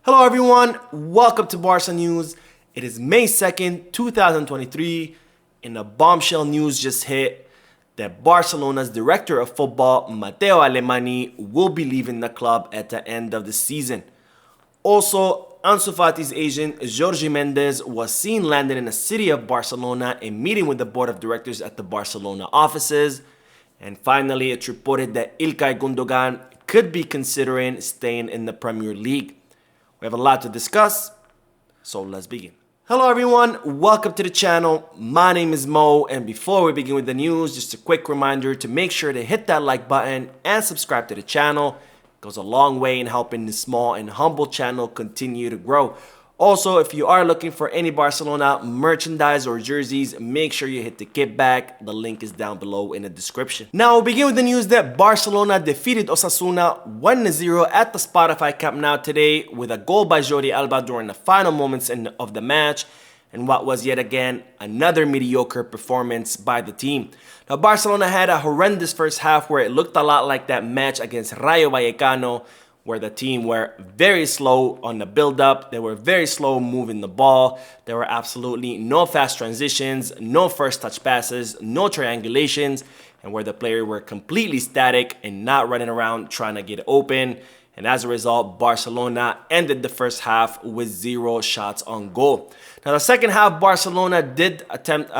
Hello everyone, welcome to Barca News. It is May 2nd, 2023, and the bombshell news just hit that Barcelona's director of football, Mateu Alemany, will be leaving the club at the end of the season. Also, Ansu Fati's agent, Jorge Mendes, was seen landing in the city of Barcelona and meeting with the board of directors at the Barcelona offices. And finally, it's reported that Ilkay Gundogan could be considering staying in the Premier League. We have a lot to discuss, so let's begin. Hello everyone, welcome to the channel. My name is Mo, and before we begin with the news, just a quick reminder to make sure to hit that like button and subscribe to the channel. It goes a long way in helping this small and humble channel continue to grow. Also, if you are looking for any Barcelona merchandise or jerseys, make sure you hit the kickback. The link is down below in the description. Now, we'll begin with the news that Barcelona defeated Osasuna 1-0 at the Spotify Camp Nou today with a goal by Jordi Alba during the final moments of the match, and what was yet again another mediocre performance by the team. Now, Barcelona had a horrendous first half where it looked a lot like that match against Rayo Vallecano, where the team were very slow on the build-up. They were very slow moving the ball. There were absolutely no fast transitions, no first touch passes, no triangulations, and where the players were completely static and not running around trying to get open. And as a result, Barcelona ended the first half with 0 shots on goal. Now, the second half, Barcelona did attempt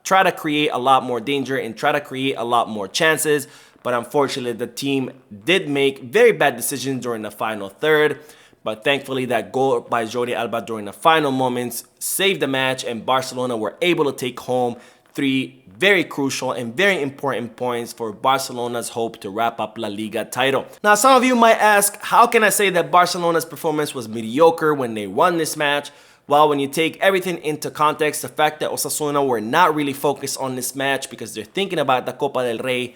try to create a lot more danger and try to create a lot more chances. But unfortunately, the team did make very bad decisions during the final third. But thankfully, that goal by Jordi Alba during the final moments saved the match, and Barcelona were able to take home 3 very crucial and very important points for Barcelona's hope to wrap up La Liga title. Now, some of you might ask, how can I say that Barcelona's performance was mediocre when they won this match? Well, when you take everything into context, the fact that Osasuna were not really focused on this match because they're thinking about the Copa del Rey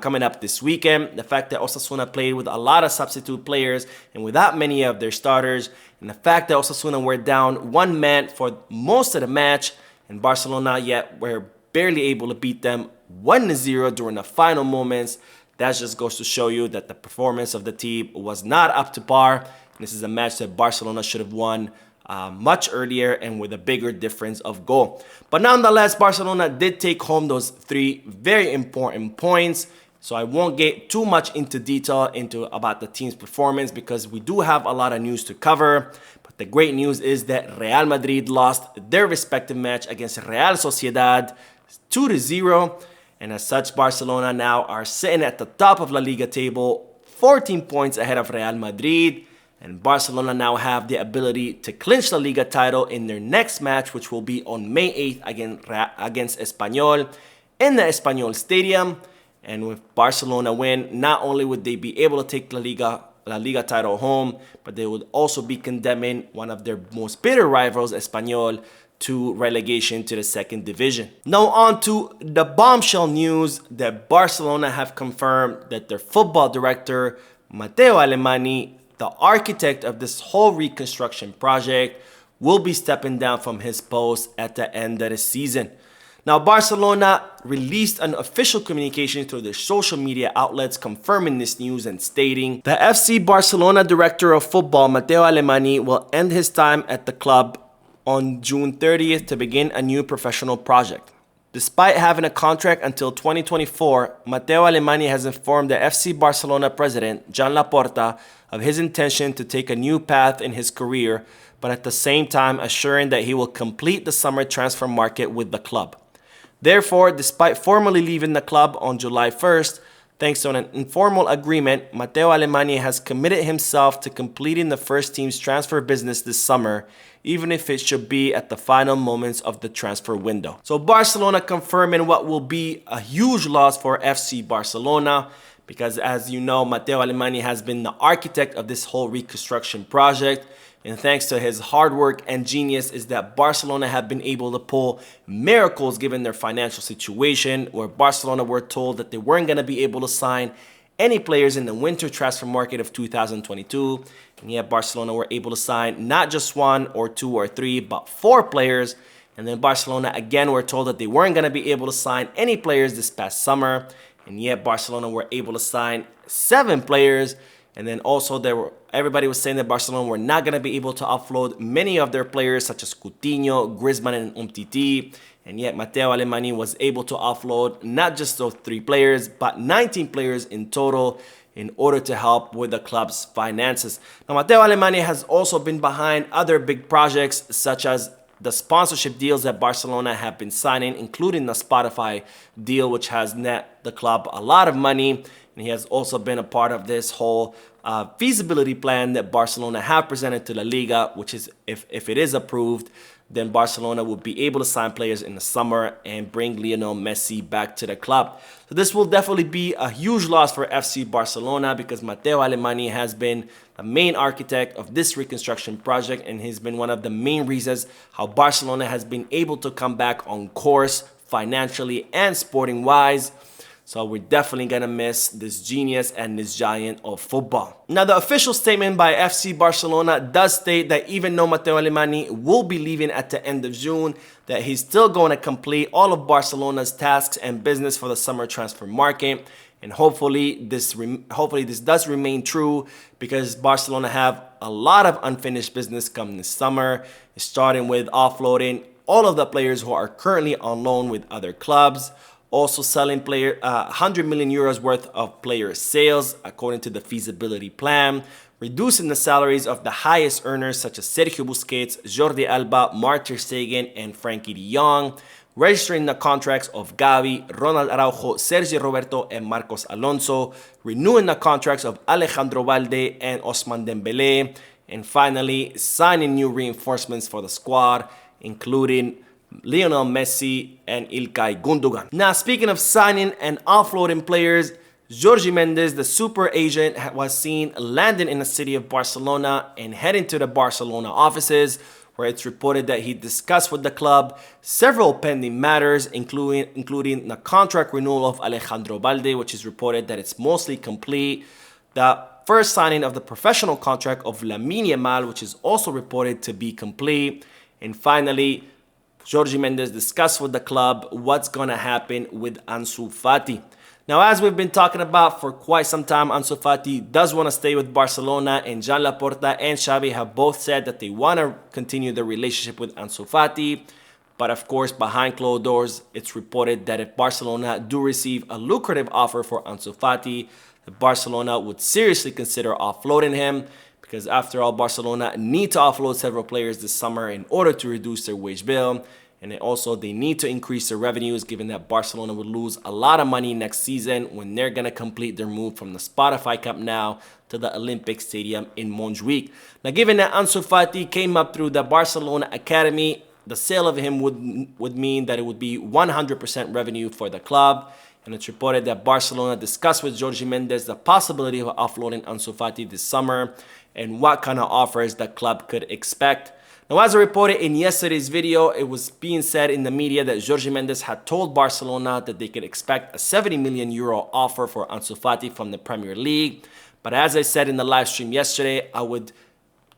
coming up this weekend, the fact that Osasuna played with a lot of substitute players and without many of their starters, and the fact that Osasuna were down 1 man for most of the match, and Barcelona yet were barely able to beat them 1-0 during the final moments, that just goes to show you that the performance of the team was not up to par. This is a match that Barcelona should have won much earlier and with a bigger difference of goal. But nonetheless, Barcelona did take home those 3 very important points. So I won't get too much into detail about the team's performance because we do have a lot of news to cover. But the great news is that Real Madrid lost their respective match against Real Sociedad 2-0. And as such, Barcelona now are sitting at the top of La Liga table, 14 points ahead of Real Madrid. And Barcelona now have the ability to clinch the Liga title in their next match, which will be on May 8th against Espanyol in the Espanyol Stadium. And with Barcelona win, not only would they be able to take La Liga title home, but they would also be condemning one of their most bitter rivals, Espanyol, to relegation to the 2nd division. Now on to the bombshell news that Barcelona have confirmed that their football director, Mateu Alemany, the architect of this whole reconstruction project, will be stepping down from his post at the end of the season. Now, Barcelona released an official communication through their social media outlets confirming this news and stating, the FC Barcelona director of football, Mateu Alemany, will end his time at the club on June 30th to begin a new professional project. Despite having a contract until 2024, Mateu Alemany has informed the FC Barcelona president, Joan Laporta, of his intention to take a new path in his career, but at the same time assuring that he will complete the summer transfer market with the club. Therefore, despite formally leaving the club on July 1st, thanks to an informal agreement, Mateu Alemany has committed himself to completing the first team's transfer business this summer, even if it should be at the final moments of the transfer window. So Barcelona confirming what will be a huge loss for FC Barcelona, because as you know, Mateu Alemany has been the architect of this whole reconstruction project. And thanks to his hard work and genius is that Barcelona have been able to pull miracles given their financial situation, where Barcelona were told that they weren't going to be able to sign any players in the winter transfer market of 2022. And yet Barcelona were able to sign not just 1 or 2 or 3, but 4 players. And then Barcelona again were told that they weren't going to be able to sign any players this past summer. And yet Barcelona were able to sign 7 players. And then also everybody was saying that Barcelona were not going to be able to offload many of their players such as Coutinho, Griezmann, and Umtiti. And yet Mateu Alemany was able to offload not just those 3 players, but 19 players in total in order to help with the club's finances. Now, Mateu Alemany has also been behind other big projects such as the sponsorship deals that Barcelona have been signing, including the Spotify deal, which has net the club a lot of money. And he has also been a part of this whole feasibility plan that Barcelona have presented to La Liga, which is, if it is approved, then Barcelona will be able to sign players in the summer and bring Lionel Messi back to the club. So this will definitely be a huge loss for FC Barcelona because Mateu Alemany has been the main architect of this reconstruction project, and he's been one of the main reasons how Barcelona has been able to come back on course financially and sporting wise. So we're definitely going to miss this genius and this giant of football. Now, the official statement by FC Barcelona does state that even though Mateu Alemany will be leaving at the end of June, that he's still going to complete all of Barcelona's tasks and business for the summer transfer market. And hopefully this does remain true because Barcelona have a lot of unfinished business come this summer, starting with offloading all of the players who are currently on loan with other clubs. Also selling 100 million euros worth of player sales according to the feasibility plan, reducing the salaries of the highest earners such as Sergio Busquets, Jordi Alba, Marc ter Stegen, and Frankie de Jong, registering the contracts of Gavi, Ronald Araujo, Sergio Roberto, and Marcos Alonso, renewing the contracts of Alejandro Valde and Ousmane Dembele, and finally signing new reinforcements for the squad, including Lionel Messi and Ilkay Gundogan. Now, speaking of signing and offloading players, Jorge Mendes, the super agent, was seen landing in the city of Barcelona and heading to the Barcelona offices, where it's reported that he discussed with the club several pending matters, including the contract renewal of Alejandro Valde, which is reported that it's mostly complete, the first signing of the professional contract of Lamine Yamal, which is also reported to be complete, and finally, Jorge Mendes discussed with the club what's going to happen with Ansu Fati. Now, as we've been talking about for quite some time, Ansu Fati does want to stay with Barcelona, and Joan Laporta and Xavi have both said that they want to continue the relationship with Ansu Fati. But of course, behind closed doors, it's reported that if Barcelona do receive a lucrative offer for Ansu Fati, Barcelona would seriously consider offloading him. Because after all, Barcelona need to offload several players this summer in order to reduce their wage bill. And they need to increase their revenues, given that Barcelona would lose a lot of money next season when they're going to complete their move from the Spotify Cup now to the Olympic Stadium in Montjuic. Now, given that Ansu Fati came up through the Barcelona Academy, the sale of him would mean that it would be 100% revenue for the club. And it's reported that Barcelona discussed with Jorge Mendes the possibility of offloading Ansu Fati this summer and what kind of offers the club could expect. Now, as I reported in yesterday's video, it was being said in the media that Jorge Mendes had told Barcelona that they could expect a 70 million euro offer for Ansu Fati from the Premier League. But as I said in the live stream yesterday, I would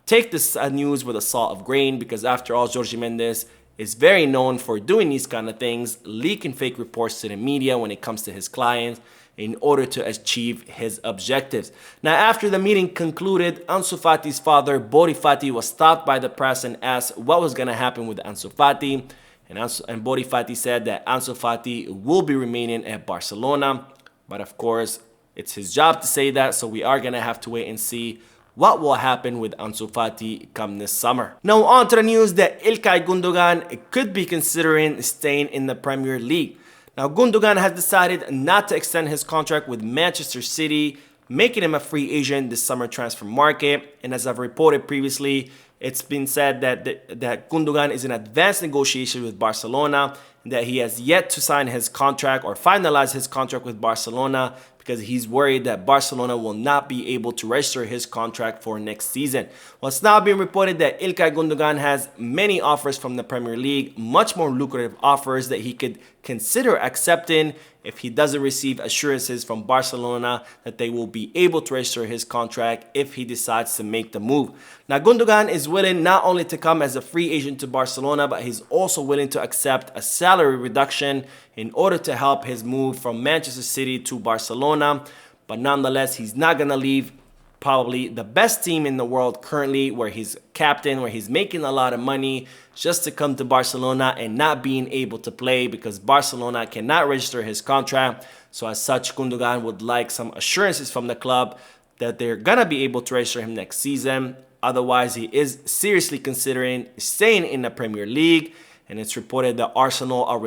take this news with a salt of grain because after all, Jorge Mendes is very known for doing these kind of things, leaking fake reports to the media when it comes to his clients in order to achieve his objectives. Now, after the meeting concluded, Ansu Fati's father, Bori Fati, was stopped by the press and asked what was going to happen with Ansu Fati. And Bori Fati said that Ansu Fati will be remaining at Barcelona. But of course, it's his job to say that, so we are going to have to wait and see what will happen with Ansu Fati come this summer. Now, on to the news that Ilkay Gundogan could be considering staying in the Premier League. Now, Gundogan has decided not to extend his contract with Manchester City, making him a free agent this summer transfer market. And as I've reported previously, it's been said that Gundogan is in advanced negotiation with Barcelona, and that he has yet to sign his contract or finalize his contract with Barcelona because he's worried that Barcelona will not be able to register his contract for next season. Well, it's now being reported that Ilkay Gundogan has many offers from the Premier League, much more lucrative offers that he could consider accepting if he doesn't receive assurances from Barcelona that they will be able to register his contract if he decides to make the move. Now, Gundogan is willing not only to come as a free agent to Barcelona, but he's also willing to accept a salary reduction in order to help his move from Manchester City to Barcelona. But nonetheless, he's not going to leave probably the best team in the world currently, where he's captain, where he's making a lot of money, just to come to Barcelona and not being able to play because Barcelona cannot register his contract. So as such, Gundogan would like some assurances from the club that they're gonna be able to register him next season. Otherwise, he is seriously considering staying in the Premier League. And it's reported that Arsenal are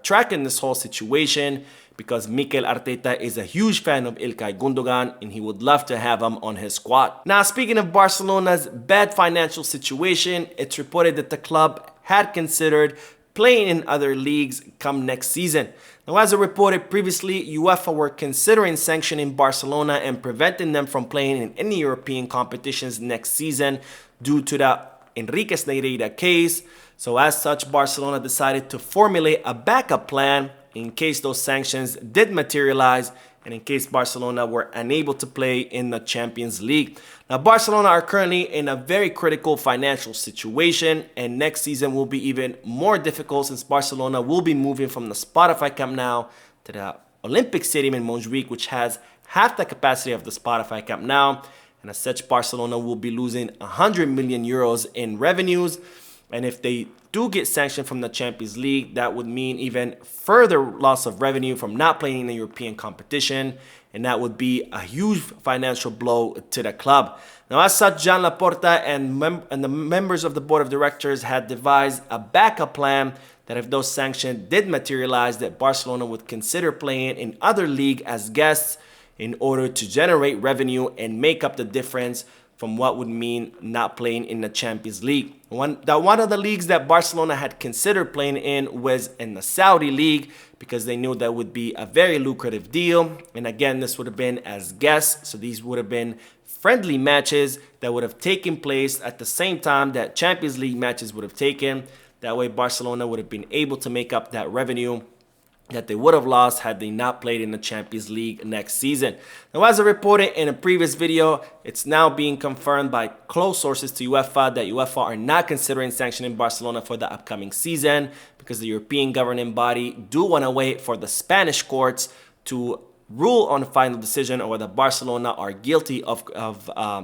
tracking this whole situation because Mikel Arteta is a huge fan of Ilkay Gundogan and he would love to have him on his squad. Now, speaking of Barcelona's bad financial situation, it's reported that the club had considered playing in other leagues come next season. Now, as reported previously, UEFA were considering sanctioning Barcelona and preventing them from playing in any European competitions next season due to the Enriquez Negreira case. So as such, Barcelona decided to formulate a backup plan in case those sanctions did materialize and in case Barcelona were unable to play in the Champions League. Now, Barcelona are currently in a very critical financial situation, and next season will be even more difficult since Barcelona will be moving from the Spotify Camp Nou to the Olympic Stadium in Montjuic, which has half the capacity of the Spotify Camp Nou. And as such, Barcelona will be losing 100 million euros in revenues. And if they do get sanctioned from the Champions League, that would mean even further loss of revenue from not playing in the European competition. And that would be a huge financial blow to the club. Now, as such, Joan Laporta and the members of the board of directors had devised a backup plan that if those sanctions did materialize, that Barcelona would consider playing in other leagues as guests in order to generate revenue and make up the difference from what would mean not playing in the Champions League. One of the leagues that Barcelona had considered playing in was in the Saudi League because they knew that would be a very lucrative deal. And again, this would have been as guests. So these would have been friendly matches that would have taken place at the same time that Champions League matches would have taken. That way, Barcelona would have been able to make up that revenue that they would have lost had they not played in the Champions League next season. Now, as I reported in a previous video, it's now being confirmed by close sources to UEFA that UEFA are not considering sanctioning Barcelona for the upcoming season because the European governing body do want to wait for the Spanish courts to rule on the final decision on whether Barcelona are guilty of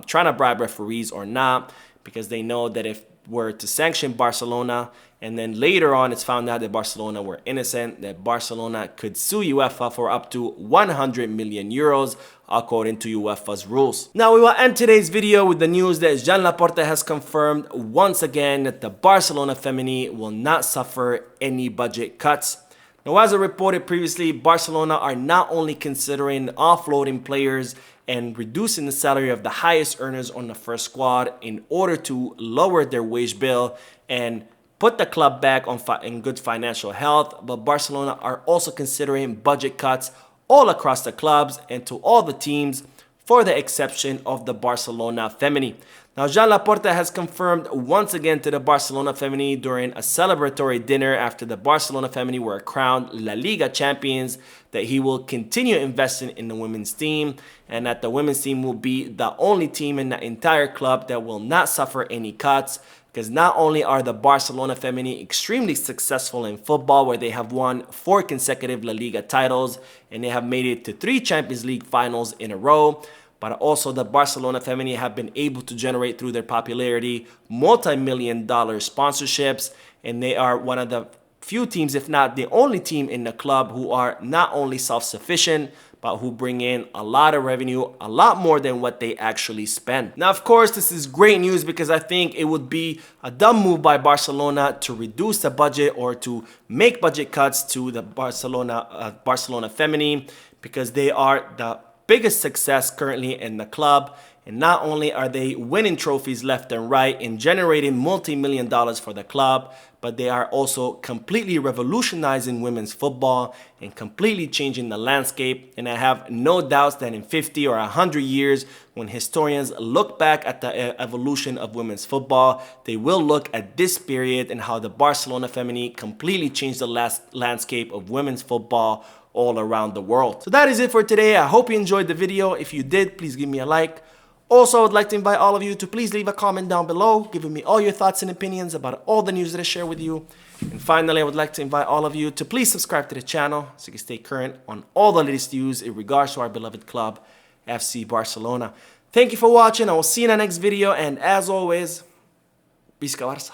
trying to bribe referees or not, because they know that if were to sanction Barcelona and then later on it's found out that Barcelona were innocent, that Barcelona could sue UEFA for up to 100 million euros according to UEFA's rules. Now, we will end today's video with the news that Joan Laporta has confirmed once again that the Barcelona Femení will not suffer any budget cuts. Now, as I reported previously, Barcelona are not only considering offloading players and reducing the salary of the highest earners on the first squad in order to lower their wage bill and put the club back in good financial health, but Barcelona are also considering budget cuts all across the clubs and to all the teams, for the exception of the Barcelona Femení. Now, Joan Laporta has confirmed once again to the Barcelona Femení during a celebratory dinner after the Barcelona Femení were crowned La Liga champions that he will continue investing in the women's team and that the women's team will be the only team in the entire club that will not suffer any cuts, because not only are the Barcelona Femení extremely successful in football, where they have won 4 consecutive La Liga titles and they have made it to 3 Champions League finals in a row, but also the Barcelona Femení have been able to generate through their popularity multi-million-dollar sponsorships, and they are one of the few teams, if not the only team in the club, who are not only self-sufficient, but who bring in a lot of revenue, a lot more than what they actually spend. Now, of course, this is great news because I think it would be a dumb move by Barcelona to reduce the budget or to make budget cuts to the Barcelona Femení, because they are the biggest success currently in the club. And not only are they winning trophies left and right and generating multi-million dollars for the club, but they are also completely revolutionizing women's football and completely changing the landscape. And I have no doubts that in 50 or 100 years, when historians look back at the evolution of women's football, they will look at this period and how the Barcelona Femení completely changed the landscape of women's football all around the world. So that is it for today. I hope you enjoyed the video. If you did, please give me a like. Also, I would like to invite all of you to please leave a comment down below, giving me all your thoughts and opinions about all the news that I share with you. And finally, I would like to invite all of you to please subscribe to the channel so you can stay current on all the latest news in regards to our beloved club. FC Barcelona. Thank you for watching. I will see you in the next video. And as always, Visca Barça.